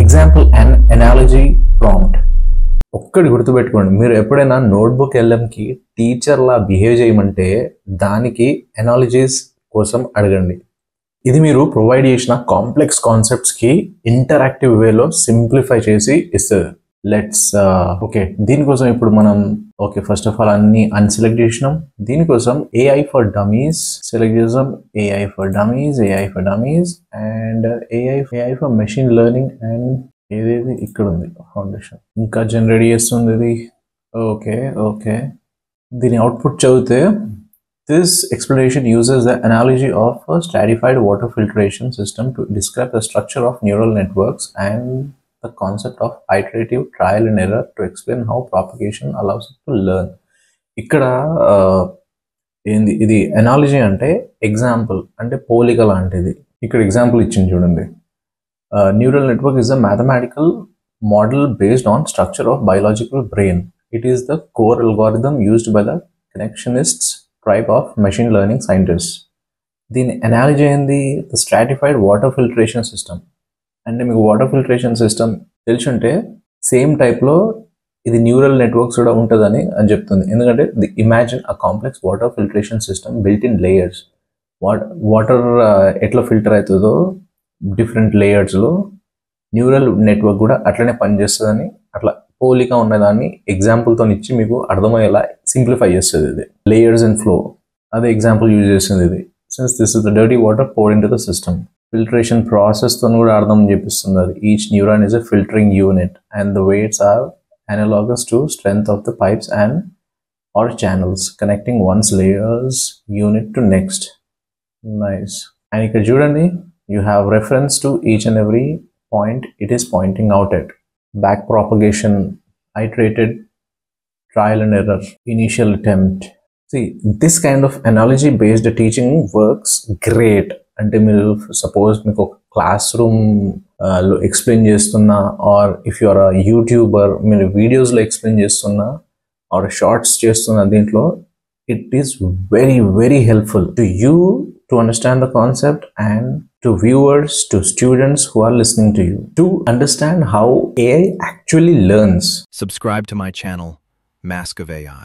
Example and analogy prompt. ఒక్కటి గుర్తుపెట్టుకోండి, మీరు ఎప్పుడైనా నోట్బుక్ ఎల్ఎంకి టీచర్లా బిహేవ్ చేయమంటే దానికి ఎనాలజీస్ కోసం అడగండి. ఇది మీరు ప్రొవైడ్ చేసిన కాంప్లెక్స్ కాన్సెప్ట్స్కి ఇంటరాక్టివ్ వేలో సింప్లిఫై చేసి ఇస్తుంది. లెట్స్ ఓకే, దీనికోసం ఇప్పుడు మనం ఫస్ట్ ఆఫ్ ఆల్ అన్ని అన్సెలెక్ట్ చేసినాం. దీనికోసం ఏఐ ఫర్ డమీస్ సెలెక్ట్ చేద్దాం. AI for dummies and AI for machine learning and ఏదేది ఇక్కడ ఉంది ఫౌండేషన్. ఇంకా జనరేట్ చేస్తుంది ఇది. ఓకే దీని అవుట్పుట్ చదివితే, this explanation uses the analogy of a stratified water filtration system to describe the structure of neural networks and the concept of iterative trial and error to explain how propagation allows it to learn. ఇక్కడ ఇది analogy అంటే example అంటే పోలిక లాంటిది. ఇక్కడ example ఇచ్చింది చూడండి. Neural network is a mathematical model based on structure of biological brain. It is the core algorithm used by the connectionists type of machine learning scientists. దీని ఎనాలజీ ఏంది? The stratified water filtration system. అంటే మీకు water filtration system తెలుసుంటే same టైప్లో ఇది neural networks కూడా ఉంటుందని చెప్తుంది. ఎందుకంటే imagine a complex water filtration system built in layers. Water ఎట్లా ఫిల్టర్ అవుతుందో డిఫరెంట్ లేయర్స్లో న్యూరల్ నెట్వర్క్ కూడా అట్లనే పనిచేస్తుందని, అట్లా పోలిక ఉన్నదాన్ని ఎగ్జాంపుల్తో ఇచ్చి మీకు అర్థమయ్యేలా సింప్లిఫై చేస్తుంది. ఇది లేయర్స్ అండ్ ఫ్లో అదే ఎగ్జాంపుల్ యూజ్ చేస్తుంది ఇది. Since this is the dirty water poured into the system. Filtration ప్రాసెస్తో కూడా అర్థం చేపిస్తుంది అది. Each neuron is a filtering unit and the weights are analogous to strength of the pipes and are channels connecting ones layers unit to next. Nice. And ఇక్కడ చూడండి, you have reference to each and every point it is pointing out at. Back propagation, iterated trial and error, initial attempt. See, this kind of analogy based teaching works great. అంటే మీరు suppose మీకు class room లో explain చేస్తున్నా, or if you are a YouTuber మీరు వీడియోస్లో explain చేస్తున్నా, are shorts చేస్తున్నా, దీంట్లో it is very very helpful to you to understand the concept and to viewers, to students who are listening to you, to understand how AI actually learns. Subscribe to my channel, Mask of AI.